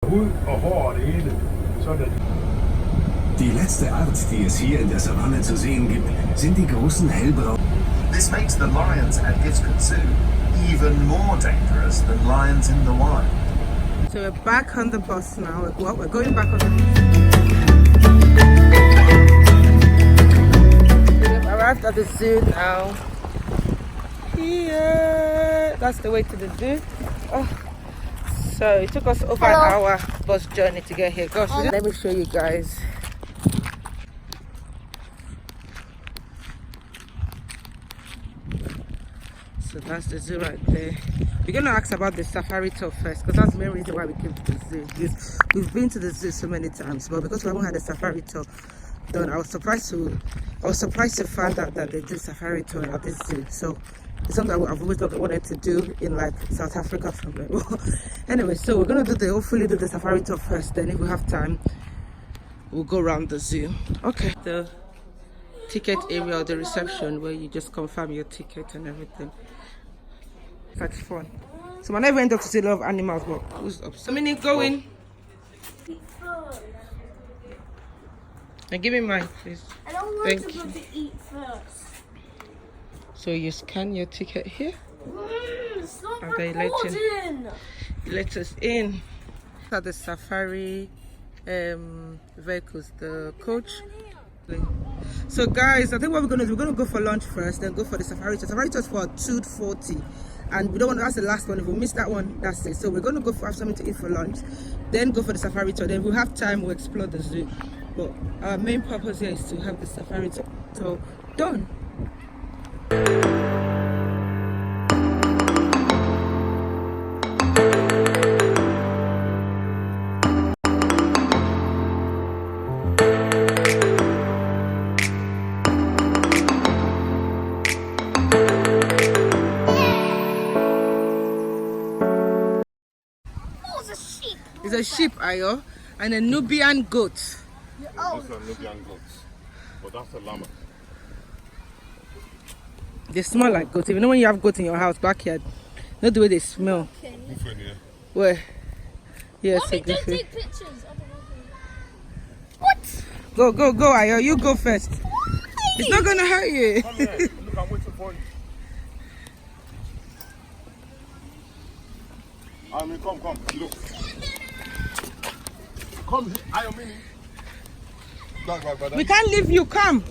hud og hår og det hele. Sådan at Die letzte Art, die es hier in der Savanne zu sehen gibt, sind die großen hellbraunen. This makes the lions at Givskud Zoo even more dangerous than lions in the wild. So we're back on the bus now. Well, we're going back on the We've arrived at the zoo now. Here, that's the way to the zoo. Oh. So it took us over an hour bus journey to get here. Gosh, let me show you guys. So that's the zoo right there. We're going to ask about the safari tour first, because that's the main reason why we came to the zoo. We've been to the zoo so many times, but because we haven't had a safari tour done, I was surprised to find out that they do safari tour at this zoo. So it's something I've always wanted to do in like South Africa somewhere. Anyway, so we're going to hopefully do the safari tour first. Then if we have time, we'll go around the zoo. Okay. The ticket area or the reception where you just confirm your ticket and everything. That's fun. So I never end up to see a lot of animals, but who's up? So many going. And give me mine, please. I don't want Thank to go you. to eat first. So you scan your ticket here. Stop And they let us in. At the safari vehicles, the coach. So guys, I think what we're gonna do, we're gonna go for lunch first, then go for the safari tour. Safari tour is for 2:40, and we don't want to. That's the last one. If we miss that one, that's it. So we're gonna go have something to eat for lunch, then go for the safari tour. Then if we have time, we'll explore the zoo. But our main purpose here is to have the safari tour done. It's a sheep, Ayo, and a Nubian goat. Oh. Those are Nubian goats, but that's a llama. They smell like goat. You know when you have goat in your house, backyard, not the way they smell. Yeah. Where? Yes, Mommy, a don't goofy. take pictures. What? Go, Ayo. You go first. It's not gonna hurt you. Come here. Look, I'm waiting for you. I mean, come. Look. Come, I am in. We can't leave you. Come.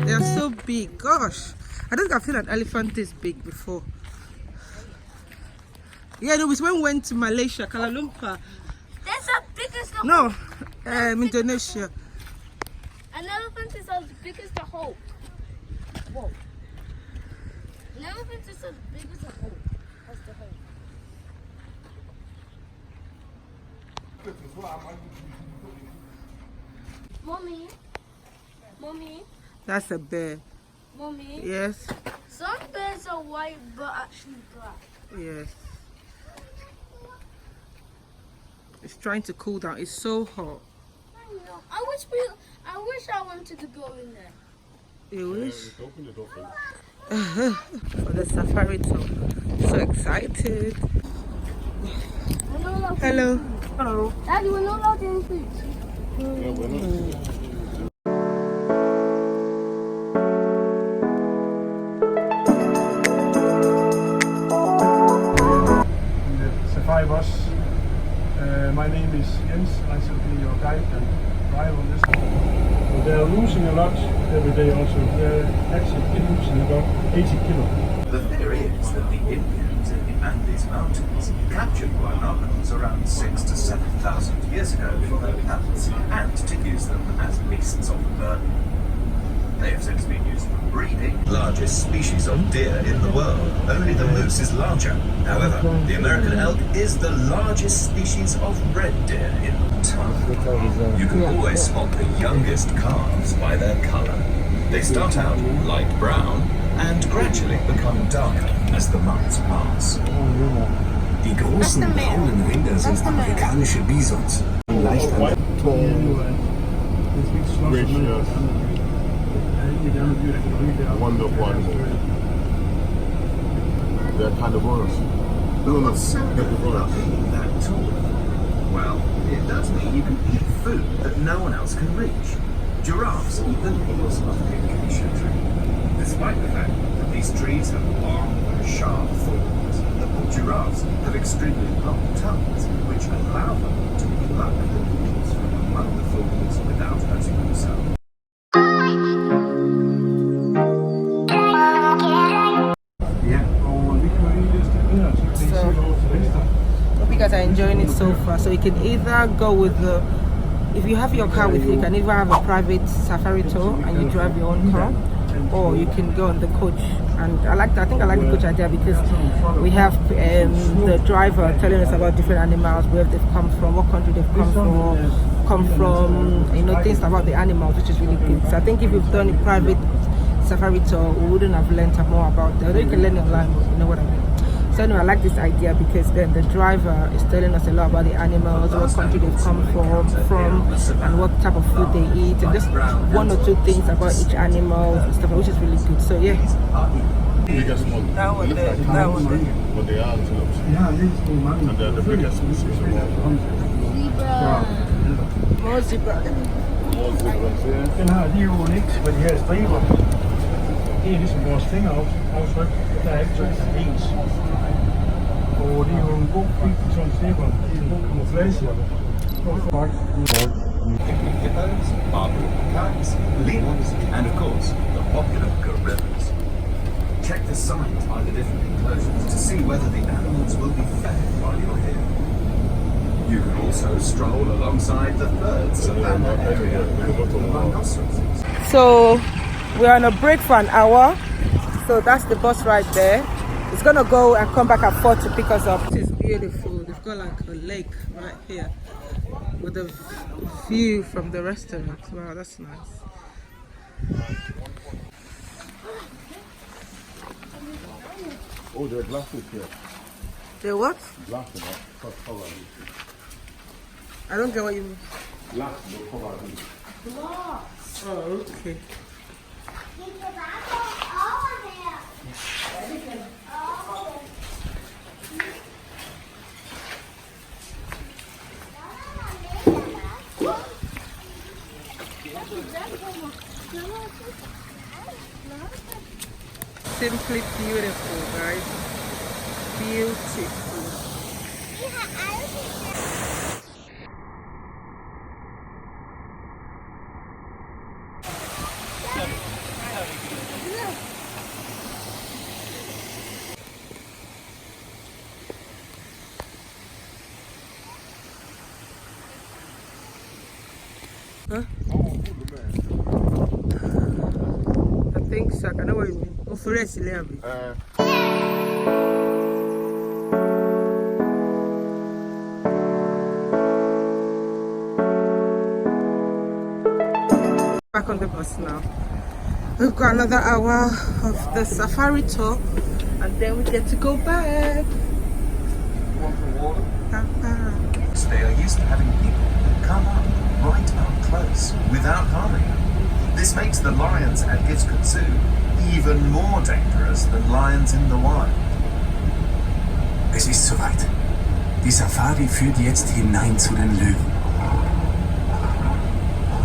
They are so big. Gosh, I don't think I've seen an elephant this big before. Yeah, no, it's when we went to Malaysia, Kuala Lumpur. That's the biggest of No, Indonesia. An elephant is as big as the Hulk. Whoa. An elephant is as big as the Hulk. As the Hulk. Mommy. That's a bear. Mommy. Yes. Some bears are white but actually black. Yes. It's trying to cool down. It's so hot. I know. I wish I wanted to go in there. You wish? Open the door for you. For the safari tour. So excited. Hello. Hello. Daddy, we're not allowed in food. Yeah, we're not. safari bus. My name is Jens. I shall be your guide and drive on this. They're losing a lot every day also. They're actually losing about 80 kilos. The theory is that the Indians in the Andes Mountains captured wild animals around 6,000 to 7,000 years ago for their pelts and to use them as beasts of burden. They have since been used for breeding. Largest species of deer in the world. Only the moose is larger. However, the American elk is the largest species of red deer in the town. You can always spot the youngest calves by their color. They start out light brown and gradually become darker as the months pass. Die großen braunen Rinder sind amerikanische Bisons. Leicht an Gracious, wonderful animals. They're carnivorous. No, What's so good about being that tall? Well, it does mean you can eat food that no one else can reach. Giraffes eat the leaves of the acacia tree. Despite the fact that these trees have long, sharp thorns, the giraffes have extremely long tongues, which allow them to pluck the leaves from among the thorns without hurting themselves. So, hope you guys are enjoying it so far. So you can either go with the, if you have your car with you, you can either have a private safari tour and you drive your own car, or you can go on the coach. And I think I like the coach idea because we have the driver telling us about different animals, where they've come from, what country they've come from, you know, things about the animals, which is really good. So I think if you've done a private safari tour, we wouldn't have learned more about that. Although you can learn online, you know what I mean. So anyway, I like this idea because then the driver is telling us a lot about the animals, what country they've come from, and what type of food they eat, and just one or two things about each animal and stuff, which is really good. So yeah. biggest one. That one there. That one there. But they are antelopes. And they're the biggest species of all. More zebra. More zebras, yeah. Den har de jo unikt med de her striber. Det er ligesom vores fingeraftryk. Der er ikke to ens. Og det er jo en god fint for sådan en striber. Det er en god kamuflage. Hippos, barbarian macaques, lemurs, and of course, the popular gorillas. Check the signs by the different enclosures to see whether the animals will be fed while you're here. You can also stroll alongside the third savannah area and the rhinoceroses. So we're on a break for an hour. So that's the bus right there. It's gonna go and come back at 4 to pick us up. It is beautiful. They've got like a lake right here with a view from the restaurant. Wow, that's nice. Oh, there are glasses here. The what? Glasses, cover. I don't get what you mean. Glasses, cover. Oh, okay. Simply beautiful, guys. Beautiful. Huh? I think so. I know what you mean. Oh, for us, back on the bus now. We've got another hour of the safari tour, and then we get to go back. They are used to having people come up right up close without harming them. This makes the lions at Givskud Zoo even more dangerous than lions in the wild. Es ist soweit. Die Safari führt jetzt hinein zu den Löwen.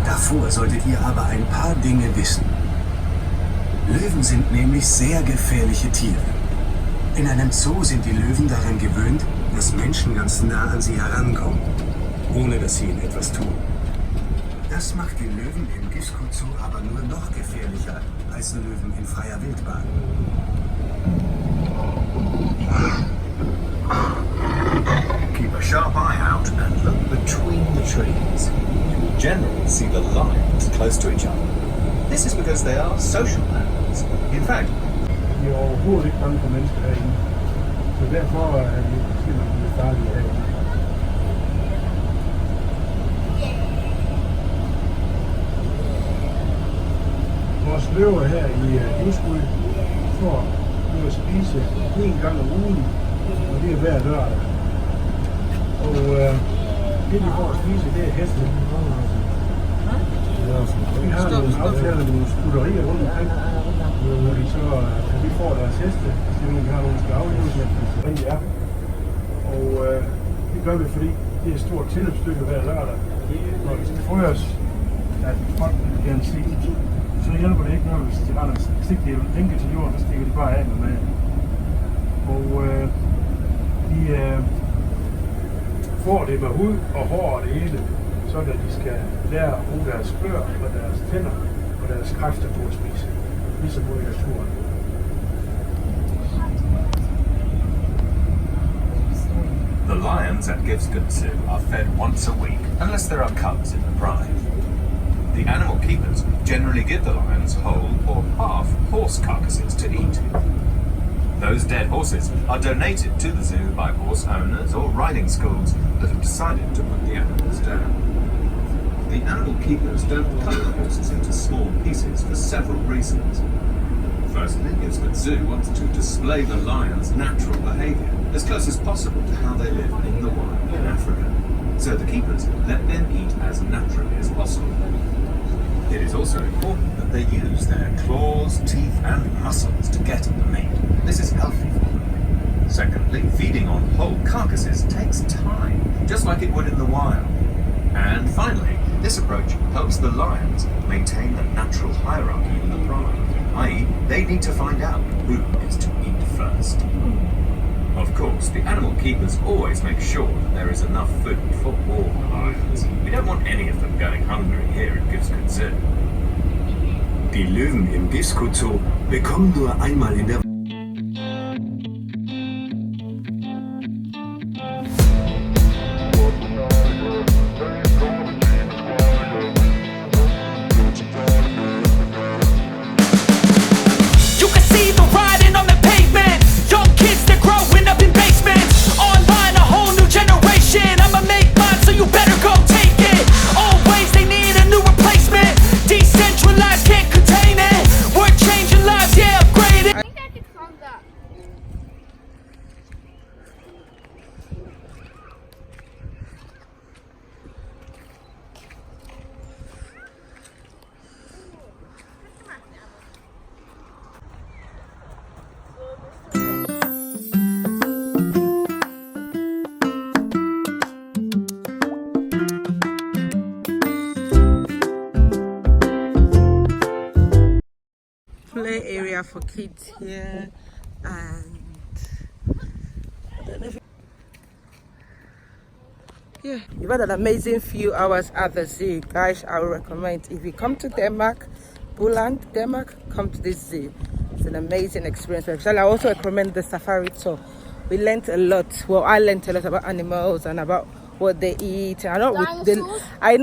Davor solltet ihr aber ein paar Dinge wissen. Löwen sind nämlich sehr gefährliche Tiere. In einem Zoo sind die Löwen daran gewöhnt, dass Menschen ganz nah an sie herankommen, ohne dass sie ihnen etwas tun. Das macht die Löwen im Givskud Zoo aber nur noch gefährlicher als Löwen in freier Wildbahn. Keep a sharp eye out and look between the trees. You will generally see the lions close to each other. This is because they are social animals. In fact, De er overhovedet ikke bange for mennesker herinde. Så derfor er vi simpelthen farlige herinde. Vores løver her i Givskud får at spise 1 gang om ugen, og det er hver lørdag. Det de får at spise, det er heste. Vi har nogle aftaler med nogle skutterier rundt omkring, hvor de så, vi får deres heste, så vi har nogle skal aflives med, hvordan de er. Og det gør vi, fordi det er et stort tilløbsstykke hver lørdag. Når de skal frøres, at folk vil gerne se, så hjælper det ikke noget, hvis de render stikdelen enkelt til jorden, så stikker de bare af med maden. Og de får det med hud og hår og det hele, så at de skal lære at bruge deres klør og deres tænder og deres kræfter på at spise, ligesom ude i naturen. The lions at Givskud Zoo are fed once a week, unless there are cubs in the pride. The animal keepers generally give the lions whole or half horse carcasses to eat. Those dead horses are donated to the zoo by horse owners or riding schools that have decided to put the animals down. The animal keepers don't cut the horses into small pieces for several reasons. Firstly, Givskud Zoo wants to display the lions' natural behaviour as close as possible to how they live in the wild in Africa, so the keepers let them eat as naturally as possible. It is also important that they use their claws, teeth and muscles to get at the meat. This is healthy for them. Secondly, feeding on whole carcasses takes time, just like it would in the wild. And finally, this approach helps the lions maintain the natural hierarchy in the pride, i.e. they need to find out who is to eat first. Of course, the animal keepers always make sure that there is enough food for all the lions. We don't want any of them going hungry here at Givskud Zoo. Die Löwen im Givskud Zoo bekommen nur einmal in der play area for kids here, and I don't know if yeah, you've had an amazing few hours at the zoo, guys. I would recommend, if you come to Denmark, Denmark, come to this zoo. It's an amazing experience. Actually, I also recommend the safari tour. We learned a lot. Well, I learned a lot about animals and about what they eat. I know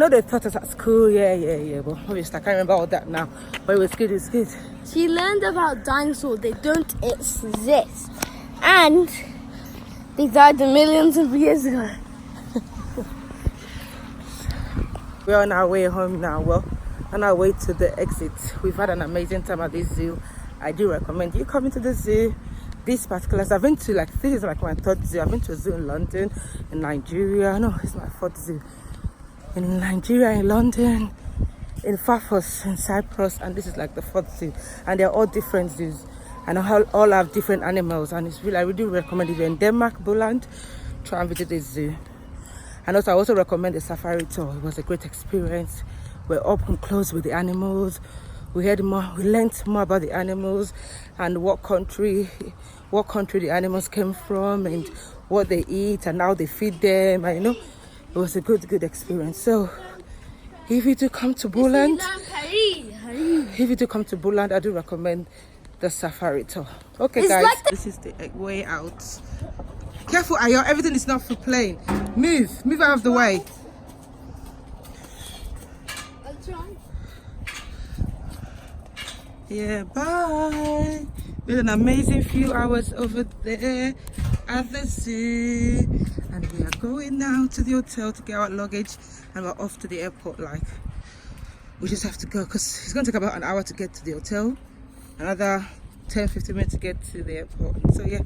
they taught us at school, yeah, but obviously I can't remember all that now. But it was good. She learned about dinosaurs. They don't exist, and they died millions of years ago. We're on our way home now. Well, on our way to the exit. We've had an amazing time at this zoo. I do recommend you coming to the zoo. This particular, I've been to this is like my third zoo. I've been to a zoo in London, in Nigeria. No, it's my fourth zoo. In Nigeria, in London, in Fafos, in Cyprus, and this is like the fourth zoo. And they're all different zoos, and all have different animals. And it's really, I really recommend if you're in Denmark, Boland, try and visit this zoo. And also, I also recommend the safari tour. It was a great experience. We're up and close with the animals. We learned more about the animals and what country the animals came from and what they eat and how they feed them. I know it was a good experience. So if you do come to Boland, I do recommend the safari tour. Okay, guys, this is the way out. Careful, Ayo, everything is not for playing. Move out of the way. Yeah, bye. We had an amazing few hours over there at the zoo, and we are going now to the hotel to get our luggage, and we're off to the airport. Like, we just have to go because it's going to take about an hour to get to the hotel, another 10-15 minutes to get to the airport. So yeah,